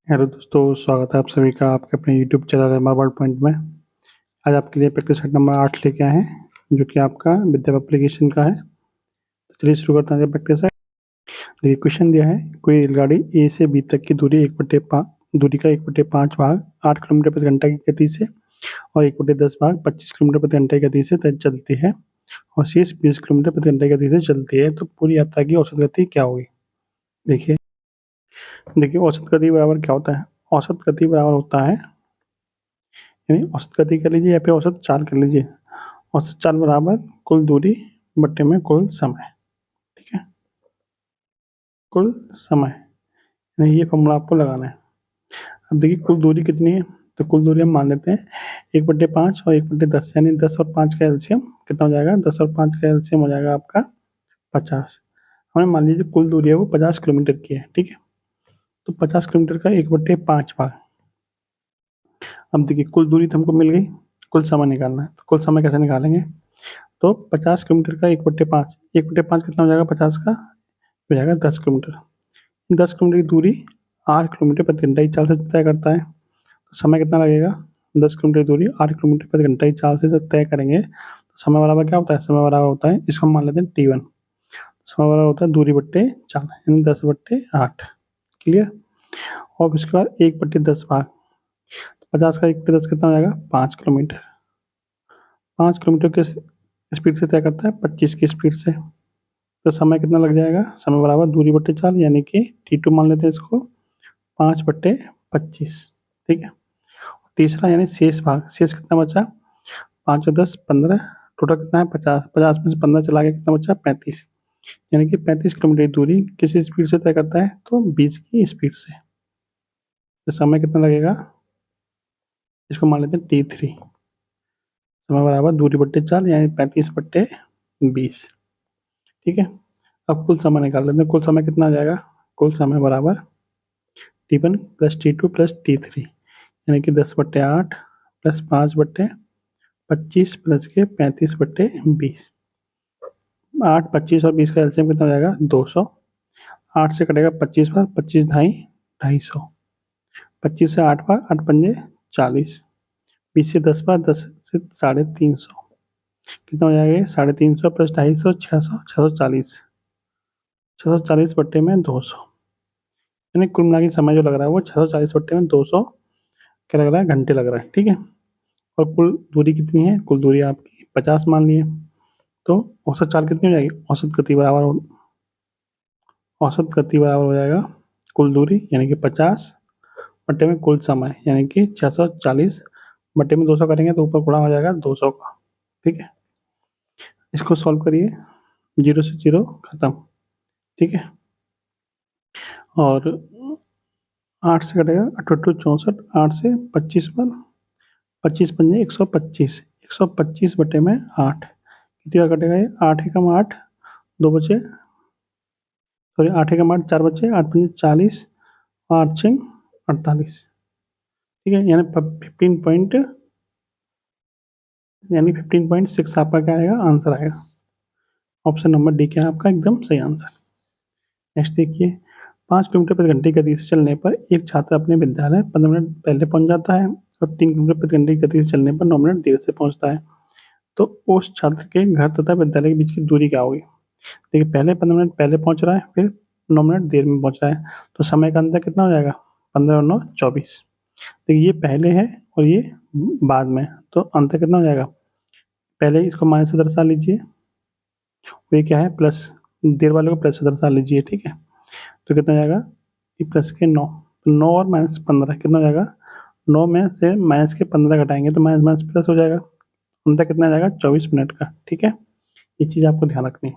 Hello दोस्तों, स्वागत है आप सभी का आपके अपने YouTube channel MR world point में। आज आपके लिए प्रैक्टिस सेट नंबर 8 लेके आए हैं, जो कि आपका विद्या एप्लीकेशन का है। तो चलिए शुरू करते हैं प्रैक्टिस सेट। देखिए क्वेश्चन दिया है, कोई रेलगाड़ी ए से बी तक की दूरी दूरी का 1/5 भाग 8 किलोमीटर प्रति घंटा की गति से और 1/10 भाग 25 किलोमीटर प्रति घंटा की गति से चलती है और शेष 20 किलोमीटर प्रति घंटा की गति से चलती है, तो पूरी यात्रा की औसत गति क्या होगी। देखिए देखिए औसत गति बराबर क्या होता है। औसत गति बराबर होता है, यानी औसत गति कर लीजिए या फिर औसत चाल कर लीजिए। औसत चाल बराबर कुल दूरी बट्टे में कुल समय। ठीक है, कुल समय, यानी ये फॉर्मूला आपको लगाना है। अब देखिए कुल दूरी कितनी है, तो कुल दूरी हम मान लेते हैं 1/5 और 1/10, यानी 10 और 5 का एलसीएम कितना हो जाएगा। 10 और 5 का एलसीएम हो जाएगा आपका 50। हमें मान लीजिए कुल दूरी है वो 50 किलोमीटर की है। ठीक है, तो 50 किलोमीटर का 1/5 भाग। अब देखिए कुल दूरी तो हमको मिल गई, कुल समय निकालना है। तो कुल समय कैसे निकालेंगे, तो 50 किलोमीटर का 1/5, 1/5 कितना हो जाएगा 50 का, हो जाएगा 10 किलोमीटर। 10 किलोमीटर की दूरी 8 किलोमीटर प्रति घंटा की चाल से तय करता है, तो समय कितना लगेगा। 10 किलोमीटर की दूरी 8 किलोमीटर प्रति घंटा की चाल से तय करेंगे, तो समय बराबर क्या होता है, समय बराबर होता है, इसको हम मान लेते हैं T1। समय बराबर होता है दूरी बट्टे चाल, यानी 10/8। क्लियर। और उसके बाद 1/10 भाग, 50 का 1/10 कितना हो जाएगा 5 किलोमीटर। 5 किलोमीटर के स्पीड से तय करता है 25 की स्पीड से, तो समय कितना लग जाएगा, समय बराबर दूरी बट्टे चाल, यानी कि T2 मान लेते हैं इसको 5/25। ठीक है। तीसरा यानी शेष भाग, शेष कितना बचा 5 और 10 15, टोटल कितना है 50। 50 में से 15 चला गया, कितना बचा 35, यानी कि 35 किलोमीटर की दूरी किस स्पीड से तय करता है, तो 20 की स्पीड से। तो समय कितना लगेगा, इसको मान लेते हैं T3। समय बराबर दूरी बट्टे चाल, यानी 35/20। ठीक है। अब कुल समय निकाल लेते हैं। कुल समय कितना आ जाएगा, कुल समय बराबर T1 plus T2 plus T3, यानी कि 10/8 प्लस 5/25 प्लस के 35/20। 8, 25 और 20 का एलसीएम कितना हो जाएगा 200। 8 से कटेगा 25 बार, 25 ढाई 250। 25 से 8 बार, 8 पंजे 40। 20 से 10 बार, 10 से 350। कितना हो जाएगा 350 प्लस 250, 600, 640। 640 बट्टे में 200, यानी कुल मिला के समय जो लग रहा है वो 640 बट्टे में 200 क्या लग रहा है, घंटे लग रहा है। ठीक है। और कुल दूरी कितनी है, कुल दूरी आपकी 50 मान ली है, तो औसत चाल कितनी हो जाएगी, औसत गति बराबर हो जाएगा कुल दूरी, यानी कि 50 बट्टे में कुल समय, यानी कि 640 बट्टे में 200 करेंगे तो ऊपर गुणा हो जाएगा 200 का। ठीक है, इसको सॉल्व करिए, 0 से 0 खत्म। ठीक है, और 8 से कटेगा 8 64, 8 से 25 पर, 25 पंजे 125, 125 बटे में 8, कितना कटेगा ये 8 एकम 8, 2 बचे, सॉरी 8 एकम 8 4 बचे, 8 पंजे 40, 8 6 48। ठीक है, यानी 15.6 आपका क्या आएगा, आंसर आएगा। ऑप्शन नंबर डी क्या है आपका एकदम सही आंसर। नेक्स्ट देखिए, 5 किलोमीटर प्रति घंटे की गति से चलने पर एक छात्र अपने विद्यालय 15 मिनट पहले पहुंच जाता है और 3 किलोमीटर प्रति घंटे की गति से चलने पर 9 मिनट देर से पहुंचता है, तो उस छात्र के घर तथा विद्यालय के बीच की दूरी क्या होगी। देखिए पहले 15 मिनट पहले पहुंच रहा है, फिर 9 मिनट देर में पहुंच रहा है, तो समय का अंतर कितना हो जाएगा 15 और 9 24। देखिए ये पहले है और ये बाद में, तो अंतर कितना हो जाएगा, पहले इसको माइनस से दर्शा लीजिए, ये क्या है प्लस, देर वाले को प्लस से दर्शा लीजिए। ठीक है, तो कितना हो जाएगा ये प्लस के 9, तो 9 और माइनस 15 कितना हो जाएगा, 9 में से माइनस के 15 घटाएंगे तो माइनस माइनस प्लस हो जाएगा, अंतर कितना आ जाएगा 24 मिनट का। ठीक है, ये चीज़ आपको ध्यान रखनी है।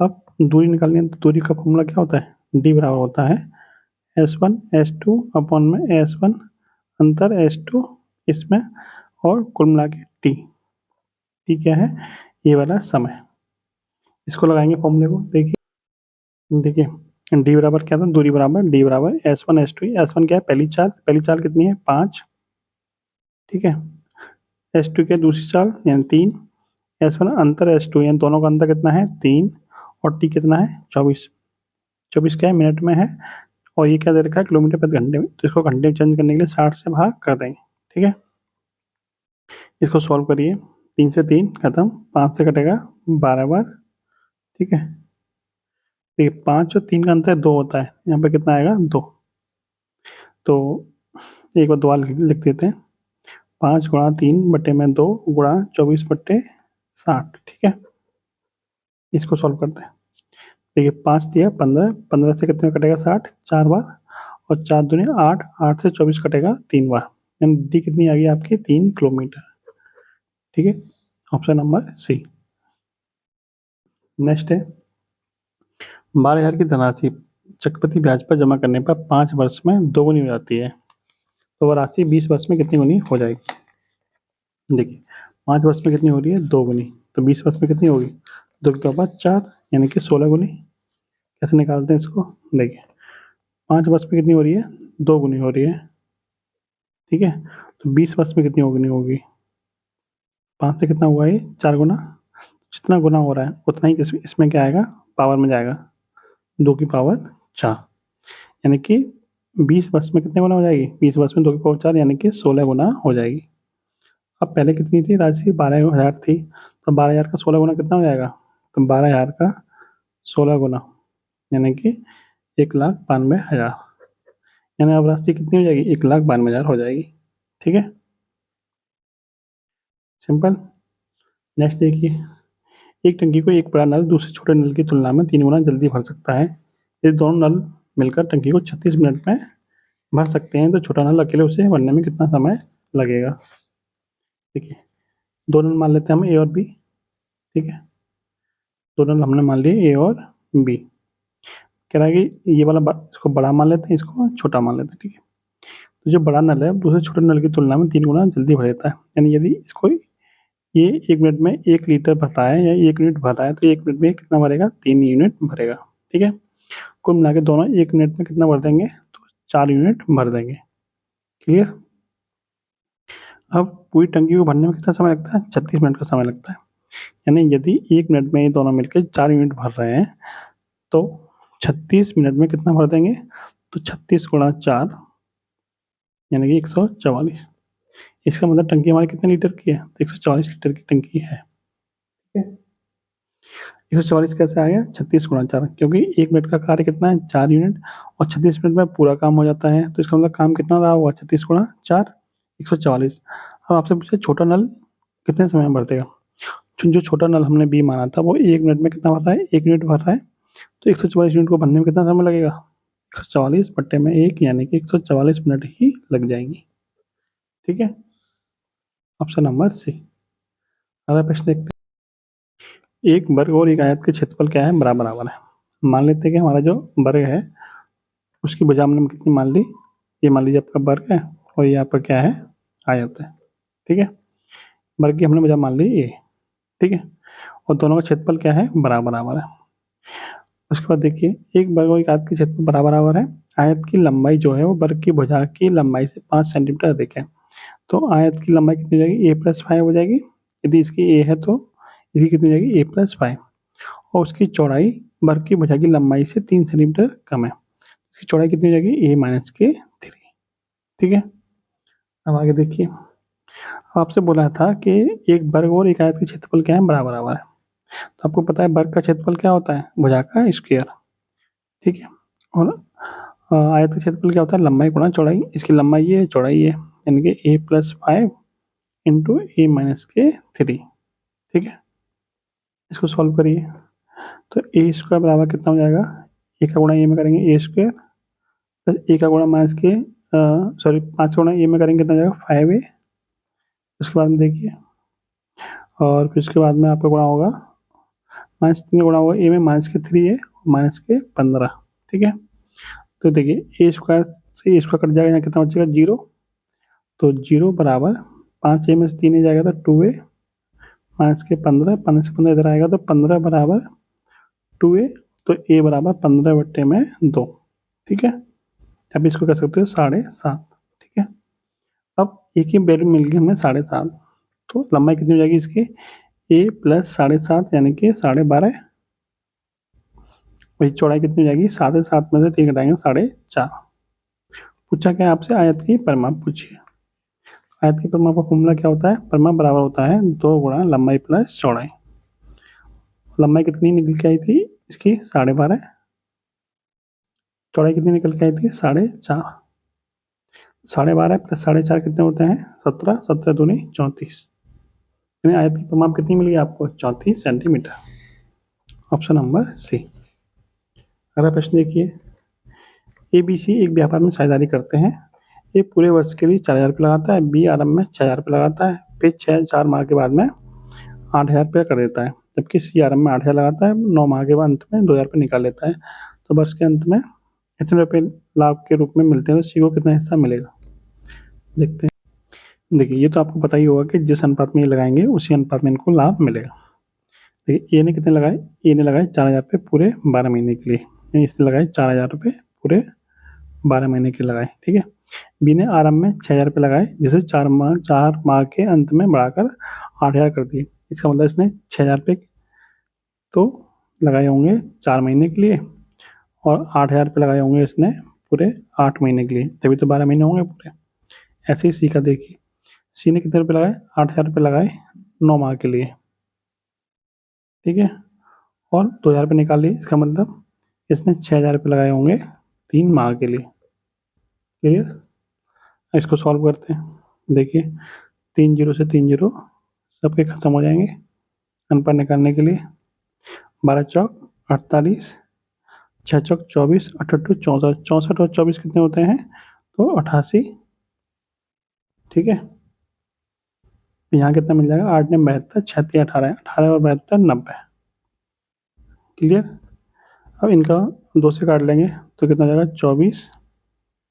अब दूरी निकालनी है, तो दूरी का फॉर्मूला क्या होता है, डी बराबर होता है S1 S2 अपॉन में S1 अंतर S2 इसमें, और कुल मिला के टी। टी क्या है, ये वाला समय। इसको लगाएंगे फॉर्मूले को, देखिए डी बराबर क्या था, दूरी बराबर डी बराबर S1 S2। S1 क्या है, पहली चाल कितनी है 5। ठीक है, S2 क्या दूसरी चाल यानी 3, S1 अंतर S2 यानी दोनों का अंतर कितना है 3, और टी कितना है 24। 24 क्या है मिनट में है, और ये क्या दे रखा है किलोमीटर प्रति घंटे में, तो इसको घंटे में चेंज करने के लिए 60 से भाग कर देंगे। ठीक है, इसको सॉल्व करिए। 3 से 3 खत्म, 5 से कटेगा 12 बार। ठीक है, देखिए 5 और 3 का अंतर 2 होता है, यहाँ पे कितना आएगा 2। तो एक बार दोबारा लिख देते हैं, 5 गुणा 3 बटे में 2 गुणा 24 बटे 60। ठीक है, इसको सॉल्व करते हैं। देखिए 5 दिया 15, 15 से कितने कटेगा 60, 4 बार, और 4 दूनी 8, 8 से 24 कटेगा 3 बार, यानी डी कितनी आ गई आपकी 3 किलोमीटर। ठीक है, ऑप्शन नंबर सी। नेक्स्ट है 12,000 की धनराशि चक्रवृद्धि ब्याज पर जमा करने पर 5 वर्ष में दोगुनी हो जाती है, तो वह राशि 20 वर्ष में कितनी गुनी हो जाएगी। देखिए 5 वर्ष में कितनी हो रही है 2 गुनी, तो 20 वर्ष में कितनी होगी 2 के बाद 4, यानी कि 16 गुनी। कैसे निकालते हैं इसको, देखिए 5 वर्ष में कितनी हो रही है 2 गुनी हो रही है। ठीक है, तो 20 वर्ष में कितनी गुनी होगी, 5 से कितना हुआ ये 4 गुना, जितना गुना हो रहा है उतना ही इसमें क्या आएगा पावर में जाएगा, 2 की पावर 4, यानी कि 20 वर्ष में कितने गुना हो जाएगी, 20 वर्ष में 2 की पावर 4 यानी कि 16 गुना हो जाएगी। अब पहले कितनी थी राशि 12,000 थी, तो 12,000 का 16 गुना कितना हो जाएगा, तो 12,000 का 16 गुना यानी कि 1,92,000, यानी अब राशि कितनी हो जाएगी 1,92,000 हो जाएगी। ठीक है, सिंपल। नेक्स्ट देखिए, एक टंकी को एक बड़ा नल दूसरे छोटे नल की तुलना में 3 गुना जल्दी भर सकता है। यदि दोनों नल मिलकर टंकी को 36 मिनट में भर सकते हैं तो छोटा नल अकेले उसे भरने में कितना समय लगेगा। देखिए 2 नल मान लेते हैं हम ए और बी। ठीक है, 2 नल हमने मान लिए ए और बी। कह रहा है कि ये वाला इसको बड़ा मान लेते हैं, इसको छोटा मान लेते हैं। ठीक है, तो जो बड़ा नल है दूसरे छोटे नल की तुलना में 3 गुना जल्दी भर देता है, यानी यदि इसको ये 1 मिनट में 1 लीटर भर रहा है या 1 यूनिट भर रहा है तो 1 मिनट में कितना भरेगा 3 यूनिट भरेगा। ठीक है, कुल मिला के दोनों 1 मिनट में कितना भर देंगे, तो 4 यूनिट भर देंगे। क्लियर। अब पूरी टंकी को भरने में कितना समय लगता है 36 मिनट का समय लगता है, यानी यदि 1 मिनट में ये दोनों मिलकर 4 यूनिट भर रहे हैं तो 36 मिनट में कितना भर देंगे, तो 36 गुणा 4 यानी कि 144। इसका मतलब टंकी हमारी कितने लीटर की है, तो 144 लीटर की टंकी है। ठीक है, 144 कैसे आ गया 36 गुणा 4, क्योंकि 1 मिनट का कार्य कितना है 4 यूनिट, और 36 मिनट में पूरा काम हो जाता है, तो इसका मतलब काम कितना रहा होगा 36 गुणा 4 144। अब आपसे पूछे छोटा नल कितने समय में भर देगा, जो छोटा नल हमने बी माना था वो 1 मिनट में कितना भर रहा है 1 यूनिट भर रहा है, तो 144 यूनिट को भरने में कितना समय लगेगा 144 बट्टे में 1 यानी कि 144 मिनट ही लग जाएंगी। ठीक है, ऑप्शन नंबर सी। अगला प्रश्न देखते हैं, एक वर्ग और एक आयत के क्षेत्रफल क्या है बराबर है। मान लेते हैं कि हमारा जो वर्ग है उसकी भुजा हमने कितनी मान ली, ये मान लीजिए आपका वर्ग है और ये आपका क्या है आयत है। ठीक है, वर्ग की हमने भुजा मान ली ये। ठीक है, और दोनों का क्षेत्रफल क्या है बराबर है। उसके बाद देखिए एक वर्ग और एक आयत के क्षेत्रफल बराबर है, आयत की लंबाई जो है वो वर्ग की भुजा की लंबाई से 5 सेंटीमीटर अधिक है, तो आयत की लंबाई कितनी हो जाएगी a+5 हो जाएगी। यदि इसकी a है तो इसकी कितनी हो जाएगी a+5, और उसकी चौड़ाई वर्ग की भुजा की लंबाई से 3 सेंटीमीटर कम है, इसकी चौड़ाई कितनी हो जाएगी a-3। ठीक है, अब आगे देखिए, आपसे बोला था कि एक वर्ग और एक आयत के क्षेत्रफल क्या है बराबर है, तो आपको पता है वर्ग का क्षेत्रफल क्या होता है भुजा का स्क्वायर। ठीक है, और आयत का क्षेत्रफल क्या होता है लंबाई गुणा चौड़ाई, इसकी लंबाई ये है चौड़ाई ये, यानी कि a+5 इंटू a-3। ठीक है, इसको सॉल्व करिए तो ए स्क्वायर बराबर कितना हो जाएगा, ए का गुणा ए में करेंगे ए स्क्वायर प्लस ए का गुणा माइनस के 5 का गुणा ए में करेंगे कितना हो जाएगा 5a। उसके बाद में देखिए, और फिर उसके बाद में आपका गुणा होगा -3 का गुणा होगा ए में -3a माइनस के 15। ठीक है, तो देखिए ए स्क्वायर से ए स्क्वायर कट जाएगा, यहाँ कितना बचेगा 0, तो 0 बराबर 5a में से 3a जाएगा तो 2a माइनस के 15, 15 से 15 इधर आएगा तो 15 बराबर 2a, तो a बराबर 15 बट्टे में 2। ठीक है, अब इसको कह सकते हो 7.5। ठीक है, अब एक ही वैल्यू मिल गई हमें 7.5, तो लंबाई कितनी हो जाएगी इसकी a + 7.5 यानी कि 12.5। वही चौड़ाई कितनी हो जाएगी, 7 है, 7 में से 3 घटाएंगे 4.5। पूछा क्या आपसे, आयत की परिमाप पूछिए। आयत की परिमाप का फॉर्मूला क्या होता है, परिमाप बराबर होता है 2 गुणा लंबाई प्लस चौड़ाई। लंबाई कितनी निकल के आई थी इसकी 12.5, चौड़ाई कितनी निकल के आई थी 4.5। 12.5 प्लस 4.5 कितने होते हैं 17, 17 दूनी 34। यानी आयत की परिमाप कितनी मिली आपको 34 सेंटीमीटर। Option number C. अगला प्रश्न देखिए, ABC एक व्यापार में साझेदारी करते हैं। ए पूरे वर्ष के लिए 4,000 रुपये लगाता है, बी आरंभ में 6,000 रुपये लगाता है, फिर 4 माह के बाद में 8,000 रुपये कर देता है, जबकि सी आरंभ में 8,000 लगाता है, 9 माह के बाद अंत में 2,000 रुपये निकाल लेता है। तो वर्ष के अंत में कितने रुपये लाभ के रूप में मिलते हैं, तो सी को कितना हिस्सा मिलेगा, देखते हैं। देखिए ये तो आपको पता ही होगा कि जिस अनुपात में ये लगाएंगे उसी अनुपात में इनको लाभ मिलेगा। देखिए ए ने कितने लगाए, ए ने लगाए 4,000 रुपये पूरे 12 महीने के लिए, इसने लगाए 4,000 रुपये पूरे 12 महीने के लगाए, ठीक है। बी ने आरंभ में 6,000 रुपये लगाए, जिसे 4 माह के अंत में बढ़ाकर 8,000 कर दिए। इसका मतलब इसने 6,000 रुपये तो लगाए होंगे 4 महीने के लिए और 8,000 रुपये लगाए होंगे इसने पूरे 8 महीने के लिए, तभी तो 12 महीने होंगे पूरे। ऐसे ही सी का देखिए, सी ने कितने रुपये लगाए, 8,000 रुपये लगाए 9 माह के लिए, ठीक है, और 2,000 रुपये निकाल लिए। इसका मतलब इसने 6,000 रुपये लगाए होंगे 3 माह के लिए। क्लियर, इसको सॉल्व करते हैं। देखिए 3 जीरो से 3 जीरो सबके खत्म हो जाएंगे अनुपात निकालने के लिए। 12 चौक 48, 6 चौक 24, 8 अट्ठू 64, 64 और 24 कितने होते हैं, तो 88, ठीक है। यहाँ कितना मिल जाएगा, 8 ने 72, 36 18, 18 और 72 90। क्लियर, अब इनका 2 से काट लेंगे तो कितना हो जाएगा 24,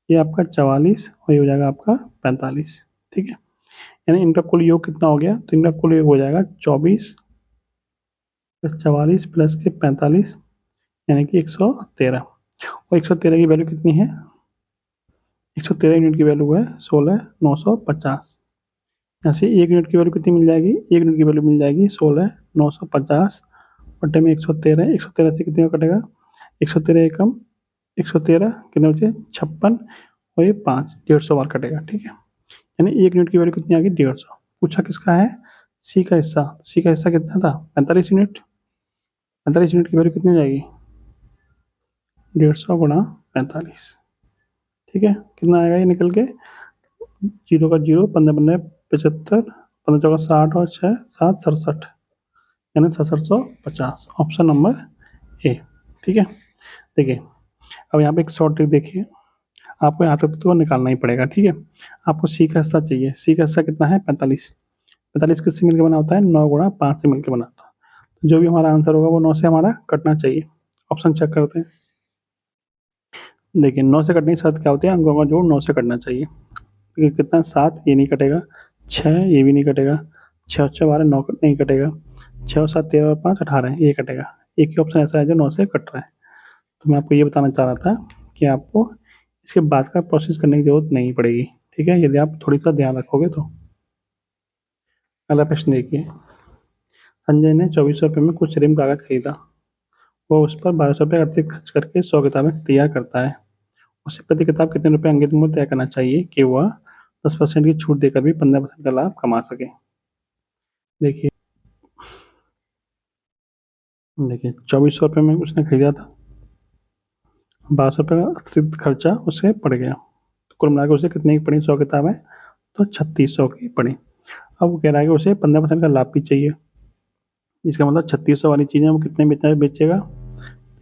ये आपका 44 और ये हो जाएगा आपका 45, ठीक है। यानी इनका कुल योग कितना हो गया, तो इनका कुल योग हो जाएगा 24 प्लस 44 प्लस के 45, यानी कि 113। और 113 की वैल्यू कितनी है, 113 यूनिट की वैल्यू है 16,950। यहाँ से 1 यूनिट की वैल्यू कितनी मिल जाएगी, 1 यूनिट की वैल्यू मिल जाएगी 16,950 बटे में 113। 113 से कितने का कटेगा, 113 एकम 113 कितने बचे 56 और ये 5, 150 बार कटेगा, ठीक है। यानी 1 यूनिट की वैल्यू कितनी आ गई 150। पूछा किसका है, सी का हिस्सा। सी का हिस्सा कितना था 45 यूनिट। 45 यूनिट की वैल्यू कितनी हो जाएगी 150 गुणा 45, ठीक है। कितना आएगा ये निकल के, 0 का 0, 15 15 75, 15 चौका 60 और 6 7 67, यानी 6750। ऑप्शन नंबर ए, ठीक है। देखिए अब यहाँ पे एक शॉर्ट ट्रिक देखिए, आपको यहाँ तक तो निकालना ही पड़ेगा, ठीक है। आपको सी का हिस्सा चाहिए, सी का हिस्सा कितना है 45। 45 किससे मिलकर बना होता है, 9 गुणा 5 से मिलकर बना होता है। तो जो भी हमारा आंसर होगा वो 9 से हमारा कटना चाहिए। ऑप्शन चेक करते हैं। देखिए 9 से कटने के साथ क्या होते हैं, अंकों का जोड़ 9 से कटना चाहिए। कितना 7, ये नहीं कटेगा, 6 ये भी नहीं कटेगा, 6 और 6 12 9 नहीं कटेगा, 6 और 7 13 और 5 18 ये कटेगा। एक ही ऑप्शन ऐसा है जो 9 से कट रहा है। तो मैं आपको ये बताना चाह रहा था कि आपको इसके बाद का प्रोसेस करने की जरूरत नहीं पड़ेगी, ठीक है, यदि आप थोड़ी सा ध्यान रखोगे तो। अगला प्रश्न देखिए, संजय ने 2400 रुपये में कुछ रिम कागज खरीदा, वो उस पर 1200 रुपये अतिरिक्त खर्च करके 100 किताबें तैयार करता है। उसे प्रति किताब कितने रुपये अंकित मूल्य तय करना चाहिए कि वह 10% की छूट देकर भी 15% का लाभ कमा सके। देखिए 2400 रुपये में उसने खरीदा था, 1200 रुपये का अतिरिक्त खर्चा उसे पड़ गया, तो कुल मिलाकर उसे कितने की पड़ी 100 किताबें, तो 3600 की पड़ी। अब वो कह रहा है कि उसे 15% का लाभ भी चाहिए। इसका मतलब 3600 वाली चीज़ें वो कितने बेचेगा,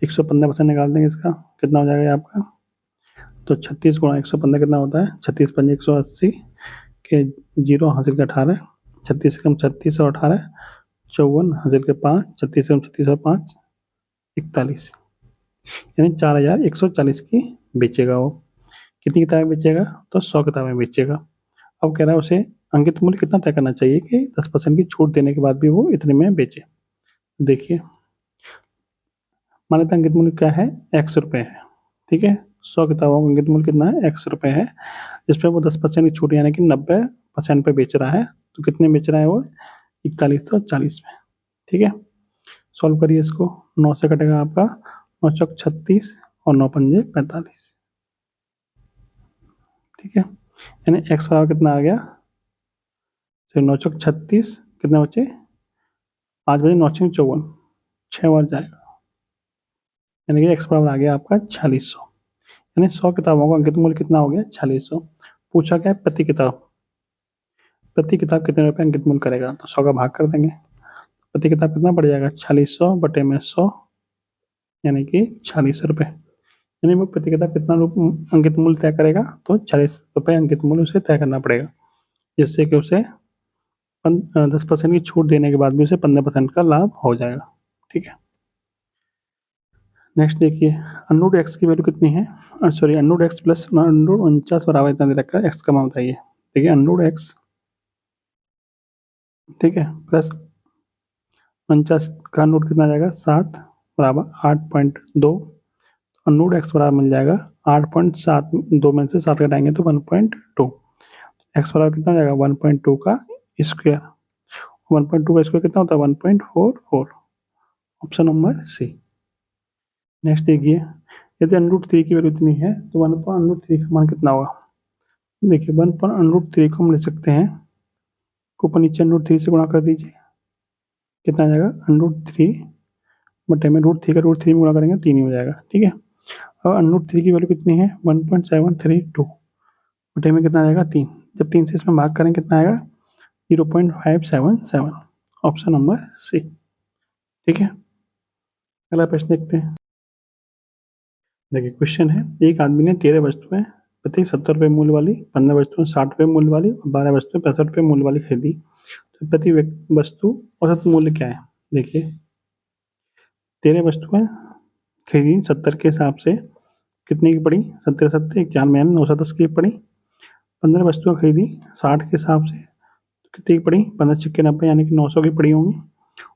115% निकाल देंगे, इसका कितना हो जाएगा आपका, तो 36 गुणा 115 कितना होता है, 36 पंजे 180 के 0 हासिल के 18, 36 कम 36 और 18 54 हासिल के 5, 36 कम 36 और 5 41, यानी 4,140 की बेचेगा वो। कितनी किताबें बेचेगा, तो 100 किताबें बेचेगा। अब कह रहा है उसे अंकित मूल्य कितना तय करना चाहिए कि 10% की छूट देने के बाद भी वो इतने में बेचे। देखिए मान लेते अंकित मूल्य क्या है, x रुपये है, ठीक है। 100 किताबों का अंकित मूल्य कितना है, x रुपये है, जिसपे वो 10% की छूट यानी कि 90% पे बेच रहा है। तो कितने बेच रहा है वो, 4140 में, ठीक है। सॉल्व करिए इसको, 9 से कटेगा आपका 9 चौक 36 और 9 पंजे 45। ठीक है, यानी x बराबर कितना आ गया, तो 9 चौक 36, कितने बचे 5 बजे 9 छः 54, 6 बार जाएगा, यानी कि x बराबर आ गया आपका 4600। यानी 100 किताबों का अंकित मूल्य कितना हो गया 4600। पूछा क्या है प्रति किताब कितने रुपए अंकित मूल्य करेगा, तो 100 का भाग कर देंगे। प्रति किताब कितना पड़ जाएगा 4600 बटे में 100, यानी कि 46 रुपये। यानी वो प्रति किताब कितना अंकित मूल्य तय करेगा, तो 40 रुपये अंकित मूल्य उसे तय करना पड़ेगा, जिससे कि उसे 10% की छूट देने के बाद भी उसे 15% का लाभ हो जाएगा। ठीक है, नेक्स्ट देखिए, अंडर एक्स की वैल्यू कितनी है, sorry under x plus under 49 बराबर इतना दे रखा है, एक्स का मान बताइए। देखिए अंडर एक्स, ठीक है, प्लस 49 का नोट कितना जाएगा 7 बराबर 8.2, अंडर एक्स बराबर मिल जाएगा 8.7, 2 में से 7 घटाएंगे तो 1.2, एक्स बराबर कितना जाएगा 1.2 का स्क्वायर, 1.2 का स्क्वायर कितना होता है 1.44, ऑप्शन नंबर सी। नेक्स्ट देखिए, यदि अंडर 3 की वैल्यू इतनी है तो 1/√3 का मान कितना होगा। देखिए 1/√3 को हम ले सकते हैं, ऊपर नीचे √3 से गुणा कर दीजिए, कितना आ जाएगा √3 बटे में √3 का √3 में गुणा करेंगे 3 ही हो जाएगा। ठीक है, और √3 की वैल्यू कितनी है 1.732 बटे में कितना आ जाएगा 3, जब 3 से इसमें भाग करें कितना आएगा 0.577, ऑप्शन नंबर सी। ठीक है, अगला प्रश्न देखते हैं। देखिए क्वेश्चन है, एक आदमी ने 13 वस्तुएं प्रत्येक 70 रुपये मूल्य वाली, 15 वस्तुएं 60 रुपये मूल्य वाली और 12 वस्तुएं 65 रुपये मूल्य वाली खरीदी, तो प्रति वस्तु औसत मूल्य क्या है। देखिए 13 वस्तुएं खरीदी 70 के हिसाब से, कितने की पड़ी 70 70 91 यानी 910 की पड़ी। 15 वस्तुएं खरीदी 60 के हिसाब से, कितनी की पड़ी 15 छक्के 90 यानी कि 900 की पड़ी होंगी।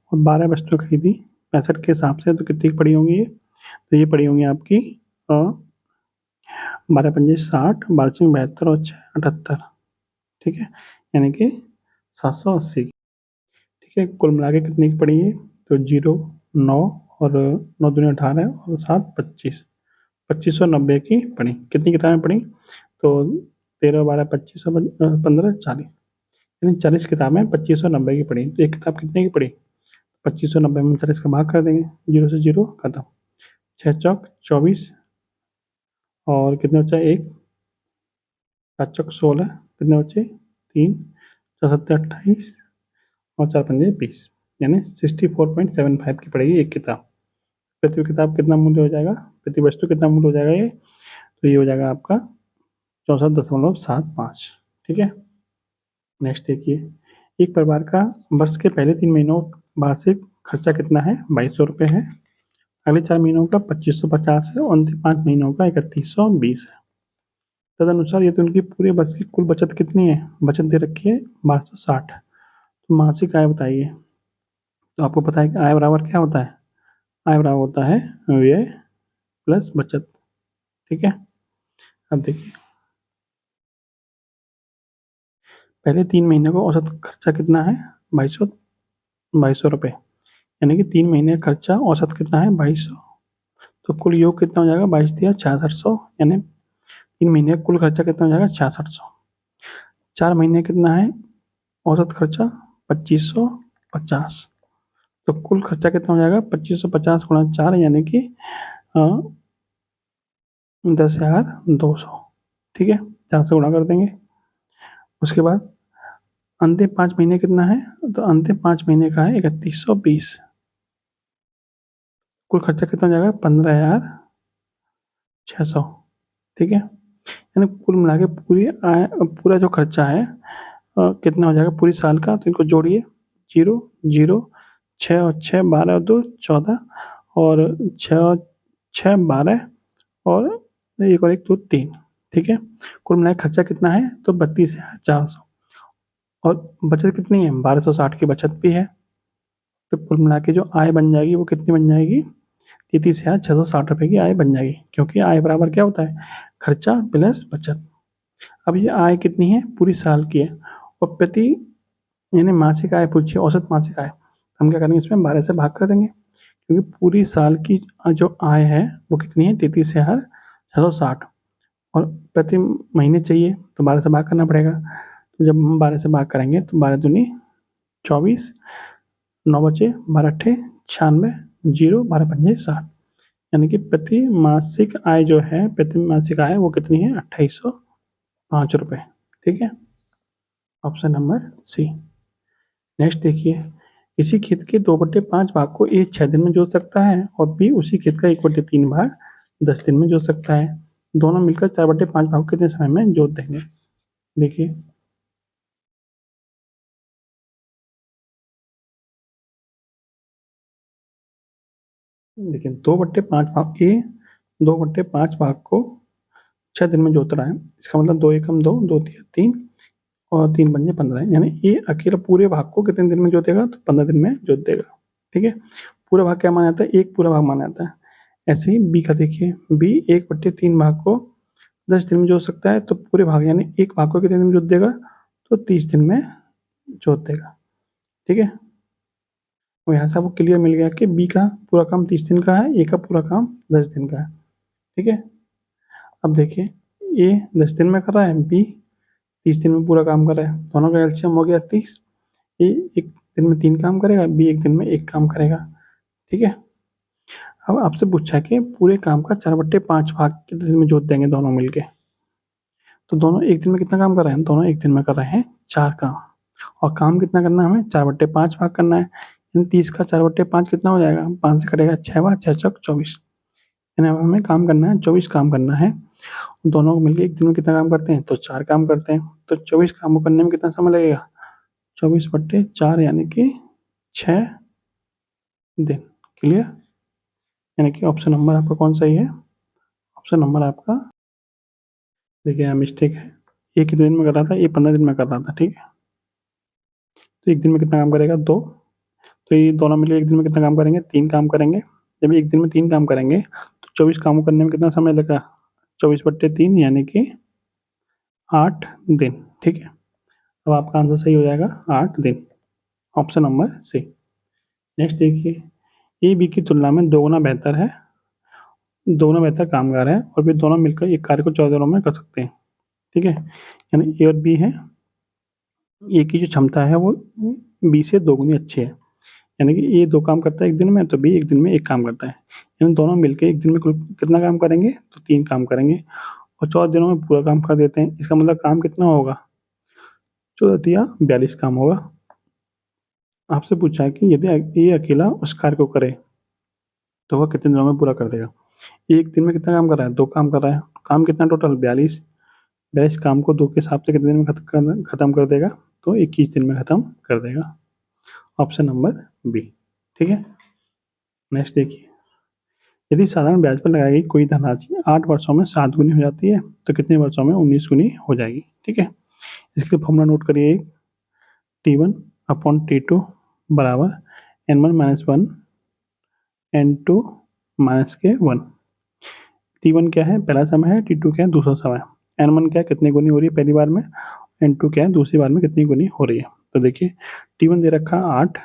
और 12 वस्तुएं खरीदी 65 के हिसाब से, तो कितनी की पड़ी होंगी ये, तो ये पड़ी होंगी आपकी 12 पंजे 60, 12 छः 72 और 6 78। ठीक है, यानी कि 780। ठीक है, कुल मिला के कितनी की पड़ी है, तो 0 9 और 9 दूनी 18 और 7 25, 2590 की पड़ी। कितनी किताबें पड़ी, तो 13 12 25 15 40, यानी 40 किताबें 2590 की पड़ी। तो एक किताब कितने की पड़ी 2590 में 40 का भाग कर देंगे, 0 से 0 खत्म, 6 चौक 24 और कितने बचा 1, 7 चौक 16, कितने बचे 3, 4 7 28 और 4 पंजे 20, यानी 64.75 की पड़ेगी एक किताब। प्रति किताब कितना मूल्य हो जाएगा, प्रति वस्तु कितना मूल्य हो जाएगा ये, तो ये हो जाएगा आपका 64.75। ठीक है, नेक्स्ट देखिए, एक परिवार का वर्ष के पहले 3 महीनों वार्षिक खर्चा कितना है 2200 रुपये है, अगले 4 महीनों का 2550 है और अंतिम 5 महीनों का 3120 है। तदनुसार यदि उनकी पूरे वर्ष की कुल बचत कितनी है, बचत दे रखी है 1260, तो मासिक आय बताइए। तो आपको पता है कि आय बराबर क्या होता है, आय बराबर होता है व्यय प्लस बचत। ठीक है, अब देखिए पहले 3 महीने का औसत खर्चा कितना है 2200 रुपये, यानी कि 3 महीने का खर्चा औसत कितना है 2200, तो कुल योग कितना हो जाएगा 22 दिया 6600, यानी 3 महीने का कुल खर्चा कितना हो जाएगा 6600। 4 महीने कितना है औसत खर्चा 2550, तो कुल खर्चा कितना हो जाएगा 2550 गुणा 4, यानी कि 10,200। ठीक है, 4 से गुणा कर देंगे। उसके बाद अंतिम 5 महीने कितना है, तो अंतिम 5 महीने का है 3120, कुल खर्चा कितना हो जाएगा 15,600। ठीक है, यानी कुल मिला के पूरा जो खर्चा है कितना हो जाएगा पूरी साल का, तो इनको जोड़िए 0 0 6 और 6 12 और 2 14 और 6 और 6 12 और 1 और 1 2 3। ठीक है, कुल मिला के खर्चा कितना है, तो 32,400 और बचत कितनी है 1260 की बचत भी है, तो कुल मिला के जो आय बन जाएगी वो कितनी बन जाएगी 33,660 रुपये की आय बन जाएगी, क्योंकि आय बराबर क्या होता है खर्चा प्लस बचत। अब ये आय कितनी है पूरी साल की है, और प्रति यानी मासिक आय पूछिए औसत मासिक आय, हम क्या करेंगे इसमें 12 से भाग कर देंगे, क्योंकि पूरी साल की जो आय है वो कितनी है, 33,660, और प्रति महीने चाहिए तो 12 से भाग करना पड़ेगा। तो जब हम 12 से भाग करेंगे तो 12 दूनी 24, 9 बचे 12 अट्ठे 96, 0 12 पंजे 60, यानी कि प्रति मासिक आय जो है, प्रति मासिक आय वो कितनी है, 2805 रुपये। ठीक है, ऑप्शन नंबर सी। नेक्स्ट देखिए, इसी खेत के 2/5 भाग को ए 6 दिन में जोत सकता है और बी उसी खेत का 1/3 भाग 10 दिन में जोत सकता है। दोनों मिलकर 4/5 भाग कितने समय में जोत देंगे। देखिए, देखिए 2/5 भाग ए 2/5 भाग को 6 दिन में जोत रहा है। इसका मतलब 2 एकम 2, 2 तिया 3 और 3 पंजे 15 है, यानी ए अकेला पूरे भाग को कितने दिन में जोतेगा, तो 15 दिन में जोत देगा। ठीक है, पूरा भाग क्या माना जाता है, एक पूरा भाग माना जाता है। ऐसे ही बी का देखिए, बी 1/3 भाग को 10 दिन में जोत सकता है, तो पूरे भाग यानी एक भाग को कितने दिन में जोत देगा, तो 30 दिन में जोत देगा। ठीक है, और यहाँ से आपको क्लियर मिल गया कि बी का पूरा काम 30 दिन का है, ए का पूरा काम 10 दिन का है। ठीक है, अब देखिए, ए 10 दिन में कर रहा है, बी 30 दिन में पूरा काम कर रहा है, दोनों का एलसीएम हो गया 30। ए एक दिन में 3 काम करेगा, बी एक दिन में 1 काम करेगा। ठीक है, अब आपसे पूछा है कि पूरे काम का 4/5 भाग कितने दिन में जोत देंगे दोनों मिलके। तो दोनों एक दिन में कितना काम कर रहे हैं, दोनों एक दिन में कर रहे हैं 4 काम, और काम कितना करना है हमें, 4/5 भाग करना है। यानी 30 का 4/5 कितना हो जाएगा, 5 से कटेगा 6 बार 6 चौक 24, यानी अब हमें काम करना है 24 काम करना है। दोनों को मिलकर एक दिन में कितना काम करते हैं, तो 4 काम करते हैं। तो 24 काम करने में कितना समय लगेगा, 24/4 यानी कि 6 दिन। क्लियर, यानी कि ऑप्शन नंबर आपका कौन सही है, ऑप्शन नंबर आपका, देखिए यहाँ मिस्टेक है, एक ही दिन में कर रहा था, ये 15 दिन में कर रहा था। ठीक है, तो एक दिन में कितना काम करेगा, 2, तो ये दोनों मिलकर एक दिन में कितना काम करेंगे, 3 काम करेंगे। जब एक दिन में 3 काम करेंगे तो 24 कामों करने में कितना समय लगेगा, 24/3 यानी कि 8 दिन। ठीक है, अब आपका आंसर सही हो जाएगा 8 दिन, ऑप्शन नंबर सी। नेक्स्ट देखिए, ए बी की तुलना में दोगुना बेहतर है, दोनों बेहतर कामगार है और वे दोनों मिलकर एक कार्य को 14 दिनों में कर सकते हैं। ठीक है, यानी ए और बी है, ए की जो क्षमता है वो बी से दोगुनी अच्छी है, यानी कि ए 2 काम करता है एक दिन में, तो बी एक दिन में 1 काम करता है। यानी दोनों मिलकर एक दिन में कुल कितना काम करेंगे, तो 3 काम करेंगे और 14 दिनों में पूरा काम कर देते हैं। इसका मतलब काम कितना होगा, 14 तिया 42 काम होगा। आपसे पूछा है कि यदि ये अकेला उस कार्य को करे तो वह कितने दिनों में पूरा कर देगा। ये एक दिन में कितना काम कर रहा है, 2 काम कर रहा है, काम कितना टोटल 42, 42 काम को 2 के हिसाब से कितने दिन में खत्म कर देगा, तो 21 दिन में खत्म कर देगा, ऑप्शन नंबर बी। ठीक है, नेक्स्ट देखिए, यदि साधारण ब्याज पर लगाई गई कोई धनराशि 8 वर्षों में 7 गुनी हो जाती है तो कितने वर्षों में 19 गुनी हो जाएगी। ठीक है, इसके लिए फॉर्मूला नोट करिए, T1/T2 बराबर N1 - 1 N2 - 1। T1 क्या है, पहला समय है, T2 क्या है, दूसरा समय। N1 क्या है, कितनी गुनी हो रही है पहली बार में, N2 क्या है, दूसरी बार में कितनी गुनी हो रही है। तो देखिए, T1 दे रखा 8,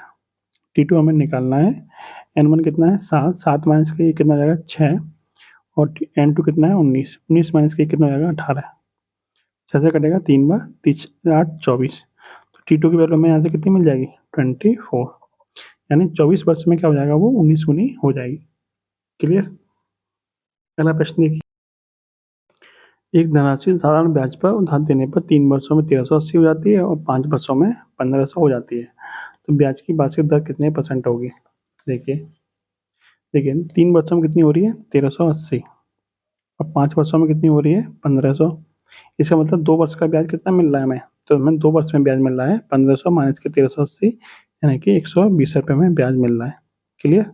T2 हमें निकालना है। N1 कितना है, 7, 7 माइनस का ये कितना हो जाएगा 6, और N2 कितना है 19, 19 माइनस का ये कितना हो जाएगा 18, 6 से कटेगा 3 बार 3 8 24, तो T2 की वैल्यू हमें यहाँ से कितनी मिल जाएगी 24, यानी 24 वर्ष में क्या हो जाएगा, वो 19 गुनी हो जाएगी। क्लियर, पहला प्रश्न देखिए, एक धनराशि साधारण ब्याज पर उधार देने पर 3 वर्षों में 1380 हो जाती है और 5 वर्षों में 1500 हो जाती है, तो ब्याज की वार्षिक दर कितने % होगी। देखिए, देखिए 3 वर्षों में कितनी हो रही है 1380 और 5 वर्षों में कितनी हो रही है 1500। इसका मतलब 2 वर्ष का ब्याज कितना मिल रहा है हमें, तो हमें 2 वर्ष में ब्याज मिल रहा है 1500 माइनस के 1380, यानी कि 120 रुपये में ब्याज मिल रहा है। क्लियर,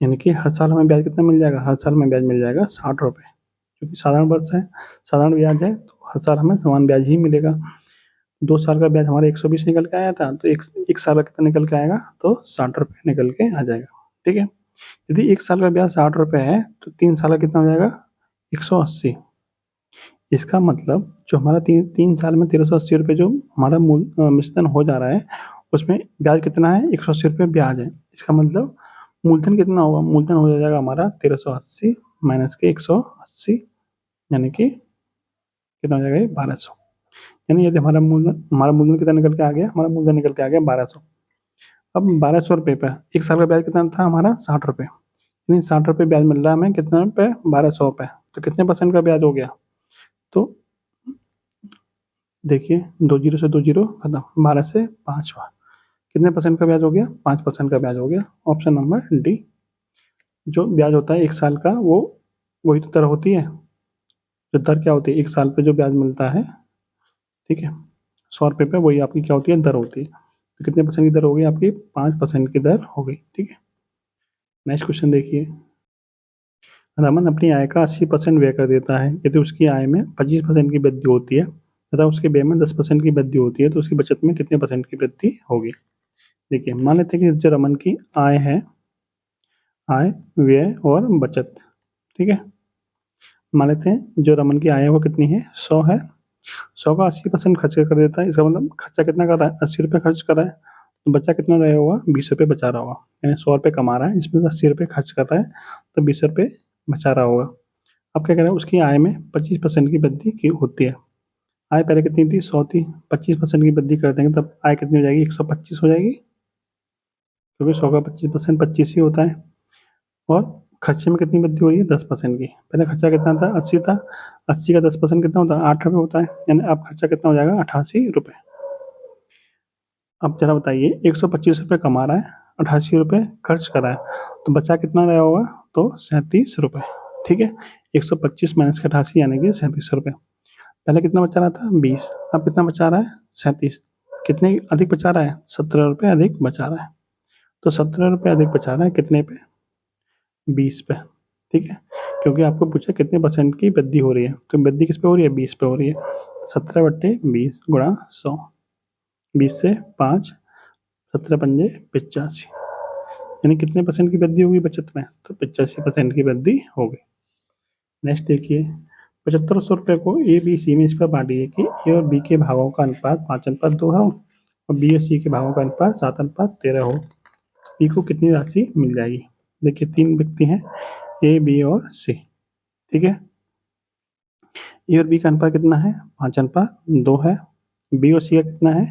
यानी कि हर साल हमें ब्याज कितना मिल जाएगा, हर साल हमें ब्याज मिल जाएगा 60 रुपये, क्योंकि साधारण वर्ष है, साधारण ब्याज है, तो हर साल हमें समान ब्याज ही मिलेगा। 2 साल का ब्याज हमारा 120 निकल के आया था, तो एक साल का कितना निकल के आएगा, तो 60 रुपये निकल के आ जाएगा। ठीक है, यदि 1 साल का ब्याज 60 रुपये है तो 3 साल का कितना हो जाएगा 180। इसका मतलब जो हमारा 3 साल में 1380 रुपये जो हमारा मिश्रण हो जा रहा है, उसमें ब्याज कितना है 180 रुपये ब्याज है। इसका मतलब मूलधन कितना होगा, मूलधन हो जाएगा हमारा 1380 माइनस के 180, यानी कि कितना हो जाएगा ये 1200। यानी यदि हमारा मूलधन कितना निकल के आ गया, हमारा मूलधन निकल के आ गया 1200। अब 1200 रुपये पे एक साल का ब्याज कितना था हमारा 60 रुपये, यानी 60 रुपये ब्याज मिल रहा है हमें कितने पे 1200 रुपये, तो कितने परसेंट का ब्याज हो गया। तो देखिए 2 जीरो से 2 जीरो खत्म, 12 से 5 हुआ, कितने परसेंट का ब्याज हो गया, 5% का ब्याज हो गया। Option number D. जो ब्याज होता है एक साल का वो वही तो दर होती है, जो दर क्या होती है एक साल पे जो ब्याज मिलता है, ठीक है 100 रुपये पे, वही आपकी क्या होती है दर होती है। तो कितने परसेंट की दर होगी आपकी, 5% की दर हो गई, ठीक है। नेक्स्ट क्वेश्चन देखिए, रमन अपनी आय का 80% व्यय कर देता है, यदि उसकी आय में 25% की वृद्धि होती है तथा उसके व्यय में 10% की वृद्धि होती है तो उसकी बचत में कितने परसेंट की वृद्धि होगी। देखिए मान लेते हैं कि जो रमन की आय है, आय व्यय और बचत, ठीक है, मान लेते हैं जो रमन की आय है वो कितनी है 100 है, 100 का 80% खर्च कर देता है, इसका मतलब खर्चा कितना कर रहा है 80 रुपये खर्च कर रहा है, तो बचा कितना रहा होगा 20 रुपये बचा रहा होगा, यानी 100 रुपये कमा रहा है इसमें से 80 रुपये खर्च कर रहा है तो 20 रुपये बचा रहा होगा। अब क्या कह रहा है उसकी आय में 25% की वृद्धि की होती है, आय पहले कितनी थी 100 थी, 25% की वृद्धि कर देंगे तब आय कितनी हो जाएगी 125 हो जाएगी, क्योंकि 100 का 25% 25 ही होता है। और खर्चे में कितनी वृद्धि हो रही है 10% की, पहले खर्चा कितना था 80 था, 80 का 10% कितना होता है 8 रुपये होता है, यानी अब खर्चा कितना हो जाएगा 88 रुपये। अब जरा बताइए 125 रुपये कमा रहा है, 88 रुपये खर्च कर रहा है, तो बचा कितना रहा होगा तो 37 रुपये, ठीक है। 125 माइनस के 88 यानी कि 37 रुपये। पहले कितना बचा रहा था 20, अब कितना बचा रहा है 37, कितने अधिक बचा रहा है 17 रुपये अधिक बचा रहा है, तो 17 रुपये अधिक बचा रहा है कितने पे 20 पे, ठीक है, क्योंकि आपको पूछा कितने परसेंट की वृद्धि हो रही है, तो वृद्धि किस पे हो रही है 20 पे हो रही है, 17/20 गुणा 100, 20 से 5, 17 पंजे 85, यानी कितने परसेंट की वृद्धि होगी बचत में, तो 85% की वृद्धि होगी। नेक्स्ट देखिए 7500 रुपये को ए बी सी में इस पर बांटिए कि ए और बी के भागों का अनुपात 5:2 हो और बी और सी के भागों का अनुपात 7:13 हो, बी को कितनी राशि मिल जाएगी। देखिए 3 व्यक्ति हैं ए बी और सी, ठीक है, ए और बी का अनुपात कितना है 5:2 है, बी और सी का कितना है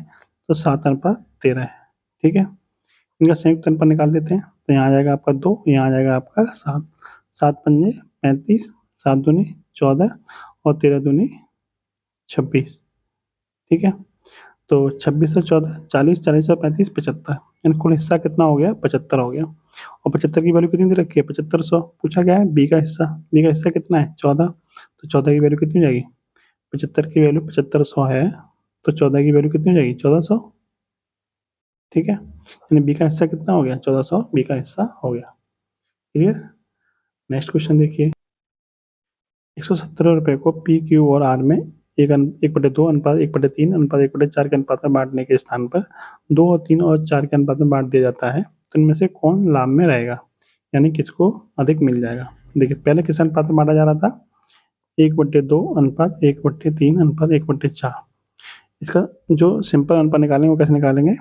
तो 7:13 है, ठीक है। इनका संयुक्त अनुपात निकाल लेते हैं, तो यहाँ आ जाएगा आपका 2, यहाँ आ जाएगा आपका 7, 7 पंजे 35, 7 दूनी 14 और 13 दूनी 26, ठीक है। तो 26 से 14 40, 40 और 35 75, यानी कुल हिस्सा कितना हो गया 75 हो गया। और 75 की वैल्यू कितनी दे रखी है 7500, पूछा गया है बी का हिस्सा, बी का हिस्सा कितना है 14, तो 14 की वैल्यू कितनी हो जाएगी 75 की वैल्यू 7500 है, तो 14 की वैल्यू कितनी हो जाएगी 1400, ठीक है, यानी बी का हिस्सा कितना हो गया 1400, बी का हिस्सा हो गया। क्लियर। नेक्स्ट क्वेश्चन देखिए 117 रुपये को पी क्यू और आर में 1/2 अनुपात 1/3 अनुपात 1/4 के अनुपात में बांटने के स्थान पर 2 और 3 और 4 के अनुपात में बांट दिया जाता है, तो इनमें से कौन लाभ में रहेगा, यानी किसको अधिक मिल जाएगा। देखिए पहले किस अनुपात में बांटा जा रहा था 1/2 अनुपात 1/3 अनुपात 1/4, इसका जो सिंपल अनुपात निकालेंगे वो कैसे निकालेंगे,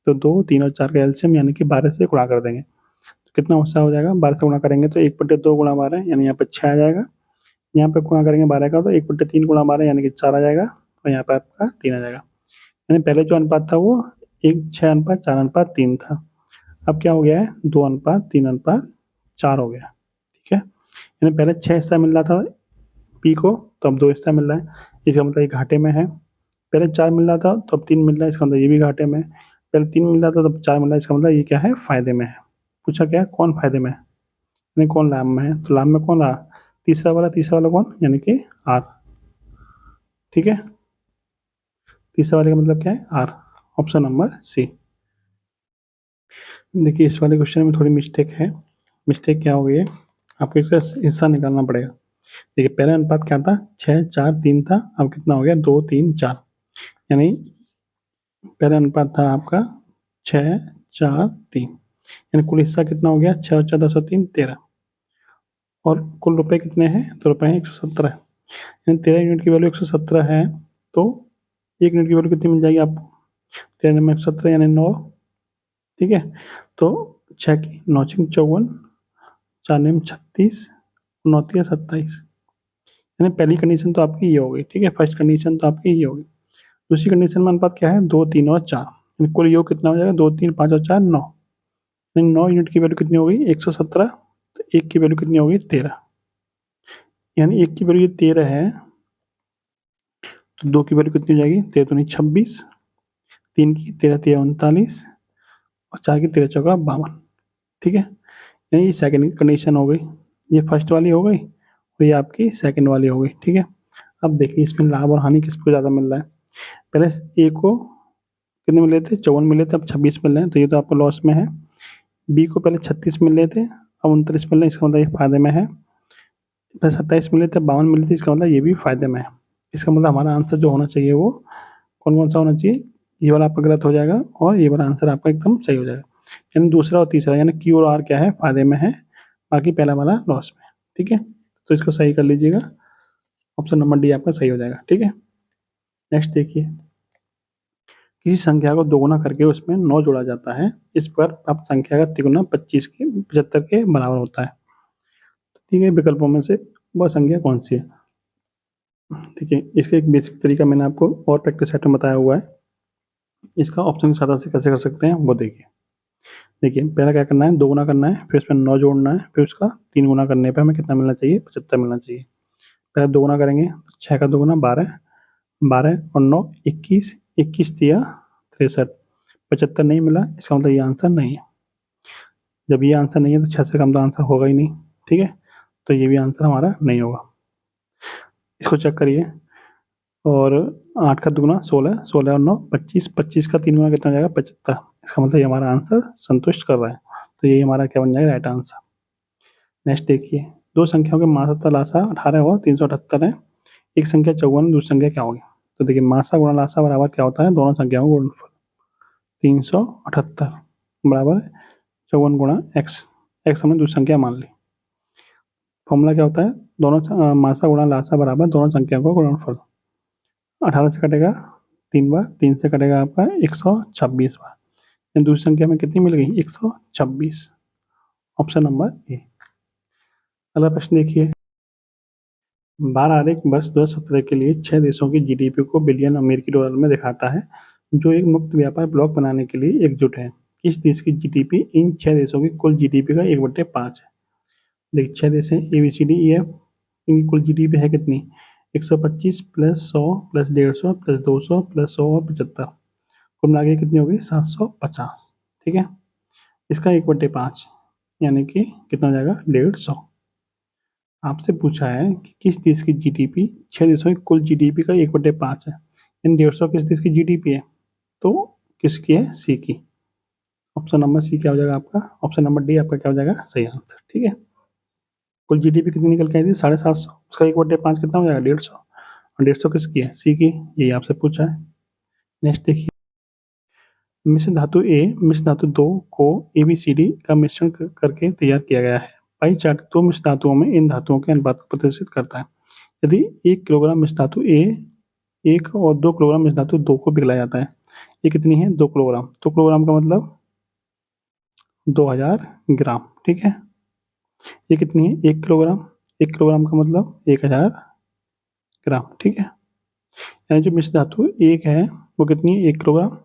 तो 2, 3 और 4 का एलसीएम यानी कि 12 से गुणा कर देंगे, तो कितना हिस्सा हो जाएगा 12 से गुणा करेंगे तो 1/2 गुणा 12 यानी यहाँ पर 6 आ जाएगा, यहाँ पे गुणा करेंगे 12 का तो 1/3 गुणा 12 यानी कि 4 आ जाएगा, और यहाँ पे आपका 3 आ जाएगा, यानी पहले जो अनुपात था वो 6:4:3 था, अब क्या हो गया है 2:3:4 हो गया, ठीक है। यानी पहले 6 हिस्सा मिल रहा था पी को, तो अब 2 हिस्सा मिल रहा है, इसका मतलब ये घाटे में है। पहले 4 मिल रहा था तो अब 3 मिल रहा है, इसका मतलब ये भी घाटे में है। पहले 3 मिल रहा था तब 4 मिल रहा है, इसका मतलब ये क्या है फायदे में है। पूछा क्या है कौन फायदे में है, यानी कौन लाभ में है, तो लाभ में कौन रहा तीसरा वाला कौन, यानी कि आर, ठीक है, तीसरा वाले का मतलब क्या है आर, ऑप्शन नंबर सी। देखिए इस वाले क्वेश्चन में थोड़ी मिस्टेक है, मिस्टेक क्या हो गई है, आपको इसका हिस्सा निकालना पड़ेगा। देखिए पहला अनुपात क्या था 6:4:3 था, अब कितना हो गया 2:3:4, यानी पहला अनुपात था आपका 6:4:3, यानी कुल हिस्सा कितना हो गया 6 और 4 10 और 3 13, और कुल रुपए कितने हैं तो रुपए हैं 117, यानी 13 यूनिट की वैल्यू 117 है, तो 1 यूनिट की वैल्यू कितनी मिल जाएगी आपको 13 में 117 यानी 9, ठीक है। तो 6 की 9 छक 54, 4 नेम 36, 9 तिया 27। यानी पहली कंडीशन तो आपकी ये हो गई, ठीक है, फर्स्ट कंडीशन तो आपकी ये होगी। दूसरी कंडीशन में अनुपात क्या है, 2, 3 और 4। यानी कुल योग कितना हो जाएगा, 2, 3, 5 और 4 9। यानी 9 यूनिट की वैल्यू कितनी हो गई, 117। तो 1 की वैल्यू कितनी होगी, 13। यानी 1 की वैल्यू 13 है, तो 2 की वैल्यू कितनी हो जाएगी, 13 दूनी 26, 3 की 13 तिया 39 और 4 की 13 चौका 52। ठीक है, यानी ये सेकंड कंडीशन हो गई, ये फर्स्ट वाली हो गई और ये आपकी सेकंड वाली हो गई। ठीक है, अब देखिए इसमें लाभ और हानि किसको ज़्यादा मिल रहा है। पहले ए को कितने मिले थे, 54 मिले थे, अब 26 मिल रहे हैं, तो ये तो आपको लॉस में है। बी को पहले 36 मिल रहे थे, अब 29 मिल रहे हैं, इसका मतलब ये फायदे में है। पहले 27 मिले थे, 52 मिले थे, इसका मतलब ये भी फायदे में है। इसका मतलब हमारा आंसर जो होना चाहिए वो कौन कौन सा होना चाहिए, ये वाला आपका गलत हो जाएगा और ये वाला आंसर आपका एकदम सही हो जाएगा। यानी दूसरा और तीसरा, यानी क्यू और आर क्या है, फायदे में है, बाकी पहला वाला लॉस में है। ठीक है, तो इसको सही कर लीजिएगा, ऑप्शन नंबर डी आपका सही हो जाएगा। ठीक है, नेक्स्ट देखिए, किसी संख्या को दोगुना करके उसमें 9 जोड़ा जाता है, इस पर प्राप्त संख्या का तिगुना 25 के 75 के बराबर होता है। ठीक है, विकल्पों में से वह संख्या कौन सी है। ठीक है, इसका एक बेसिक तरीका मैंने आपको और प्रैक्टिस सेट में बताया हुआ है, इसका ऑप्शन सादा से कैसे कर सकते हैं वो देखिए। देखिए पहला क्या करना है, 2 गुना करना है, फिर उसमें 9 जोड़ना है, फिर उसका 3 गुना करने पे हमें कितना मिलना चाहिए, 75 मिलना चाहिए। पहले 2 गुना करेंगे, 6 का 2 गुना 12, 12 और 9 21, 21 तिया 63, 75 नहीं मिला, इसका मतलब ये आंसर नहीं है। जब ये आंसर नहीं है तो 6 से कम तो आंसर होगा ही नहीं। ठीक है, तो ये भी आंसर हमारा नहीं होगा। इसको चेक करिए, और 8 का 2 गुना 16, 16 और 9 25, 25 का 3 गुना कितना हो जाएगा, 75। इसका मतलब ये हमारा आंसर संतुष्ट कर रहा है, तो ये हमारा क्या बन जाएगा, राइट आंसर। नेक्स्ट देखिए, दो संख्याओं के मासा लासा 18 और 378 है, एक संख्या 54, दूसरी संख्या क्या होगी। तो देखिए मासा गुणा लासा बराबर क्या होता है, दोनों संख्याओं का गुणनफल, 378 बराबर 54 गुणा एक्स, एक्स हमने दूसरी संख्या मान ली। फॉर्मूला क्या होता है, दोनों मासा गुणा लासा बराबर दोनों संख्याओं का गुणनफल। 18 से कटेगा 3 बार, 3 से कटेगा आपका 126 बार, दूसरी संख्या में कितनी मिल गई, 126। Option number A. अगला प्रश्न देखिए, 12 आरेख वर्ष 2017 के लिए 6 देशों की जीडीपी को बिलियन अमेरिकी डॉलर में दिखाता है, जो एक मुक्त व्यापार ब्लॉक बनाने के लिए एकजुट है। इस देश की जीडीपी इन 6 देशों की कुल जीडीपी का 1/5 है। देखिए 6 देश हैं, ABCDEF, इनकी कुल जीडीपी है कितनी, 125 प्लस 100 प्लस 150 प्लस 200 प्लस 100 और 75, कुल मिला के कितनी होगी, 750। ठीक है, इसका 1/5 यानी कि कितना हो जाएगा, 150। आपसे पूछा है कि किस देश की जीडीपी 6 देशों की कुल जीडीपी का 1/5 है, इन 150 किस देश की जीडीपी है, तो किसकी है, सी की। ऑप्शन नंबर सी क्या हो जाएगा आपका, ऑप्शन नंबर डी आपका क्या हो जाएगा, सही आंसर। ठीक है, कुल जीडीपी कितनी निकल के आई थी, 750, उसका 1/5 कितना हो जाएगा, 150, और 150 किसकी है, सी की, यही आपसे पूछा है। नेक्स्ट देखिए, मिश्र धातु ए मिश्र धातु 2 को ABCD का मिश्रण करके तैयार किया गया है। पाई चार्ट 2 मिश्र धातुओं में इन धातुओं के अनुपात को प्रदर्शित करता है। यदि 1 किलोग्राम मिश्र धातु ए 1 और 2 किलोग्राम मिश्र धातु 2 को पिघलाया जाता है, ये कितनी है, 2 किलोग्राम। 2 किलोग्राम का मतलब 2000 ग्राम। ठीक है, ये कितनी है, 1 किलोग्राम, 1 किलोग्राम का मतलब 1000 ग्राम। ठीक है, यानी जो मिश्र धातु 1 है वो कितनी है, 1 किलोग्राम,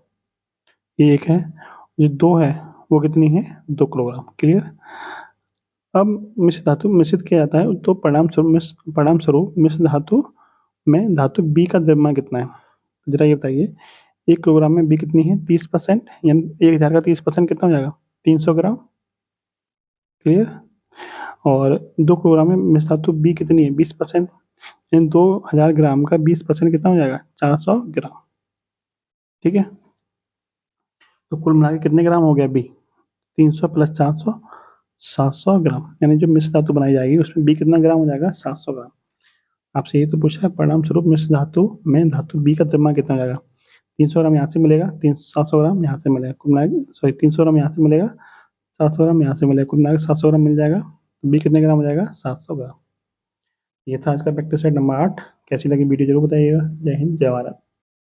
ये 1 है, जो 2 है वो कितनी है, 2 किलोग्राम। क्लियर। अब मिश्र धातु मिश्रित किया जाता है तो परिणाम स्वरूप मिश्र धातु में धातु बी का द्रव्यमान कितना है, जरा ये बताइए। 1 किलोग्राम में बी कितनी है, 30%, यानी 1000 का 30% कितना हो जाएगा, 300 ग्राम। क्लियर। और 2 किलोग्राम में मिश्र धातु बी कितनी है, 20%, यानी 2000 ग्राम का 20% कितना हो जाएगा, 400 ग्राम। ठीक है, तो कुल मिला के कितने ग्राम हो गया बी, 300 प्लस 400 700 ग्राम, यानी जो मिश्र धातु बनाई जाएगी उसमें बी कितना ग्राम हो जाएगा, 700 ग्राम। आपसे ये तो पूछा है परिणाम स्वरूप मिश्र धातु में धातु बी का द्रव्यमान कितना हो जाएगा, 300 ग्राम यहाँ से मिलेगा, 700 ग्राम यहाँ से मिलेगा, कुल मिला सॉरी 300 ग्राम यहाँ से मिलेगा, 700 ग्राम यहाँ से मिलेगा, कुल मिला 700 ग्राम मिल जाएगा। बी कितने ग्राम हो जाएगा, 700 ग्राम। ये था आज का प्रैक्टिस सेट नंबर 8। कैसी लगी वीडियो जरूर बताइएगा। जय हिंद, जय भारत।